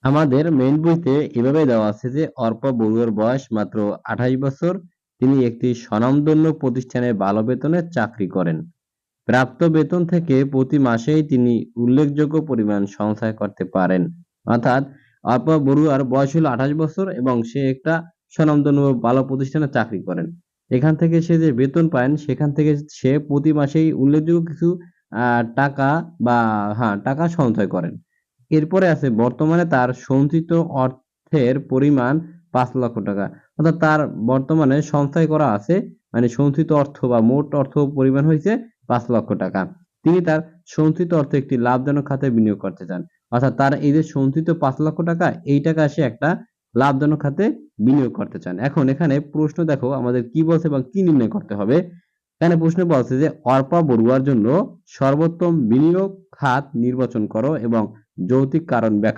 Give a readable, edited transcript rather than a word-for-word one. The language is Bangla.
আমাদের মেইন বইতে এভাবে দেওয়া আছে যে অর্পা বড়ুয়ার বয়স মাত্র 28 বছর। তিনি একটি স্বনামধন্য প্রতিষ্ঠানে ভালো বেতনে চাকরি করেন। প্রাপ্ত বেতন থেকে প্রতি মাসেই তিনি উল্লেখযোগ্য পরিমাণ সঞ্চয় করতে পারেন। অর্থাৎ অর্পা বড়ুয়ার বয়স হলো 28 বছর এবং সে একটা স্বনামধন্য ভালো প্রতিষ্ঠানে চাকরি করেন। এখান থেকে সে যে বেতন পান সেখান থেকে সে প্রতি মাসেই উল্লেখযোগ্য কিছু টাকা বা টাকা সঞ্চয় করেন। এরপরে আছে বর্তমানে তার সঞ্চিত অর্থের পরিমাণ ৫ লক্ষ টাকা। অর্থাৎ তার বর্তমানে সঞ্চয় করা আছে, মানে সঞ্চিত অর্থ বা মোট অর্থ পরিমাণ হইছে ৫ লক্ষ টাকা। তিনি তার সঞ্চিত অর্থ একটি লাভজনক খাতে বিনিয়োগ করতে চান। অর্থাৎ তার এই যে সঞ্চিত ৫ লক্ষ টাকা, এই টাকা সে একটা লাভজনক খাতে বিনিয়োগ করতে চান। এখন এখানে প্রশ্ন দেখো আমাদের কি বলছে এবং কি নির্ণয় করতে হবে। এখানে প্রশ্ন বলছে যে অর্পা বড়ুয়ার জন্য সর্বোত্তম বিনিয়োগ খাত নির্বাচন করো এবং যৌক্তিক কারণ ব্যাখ্যা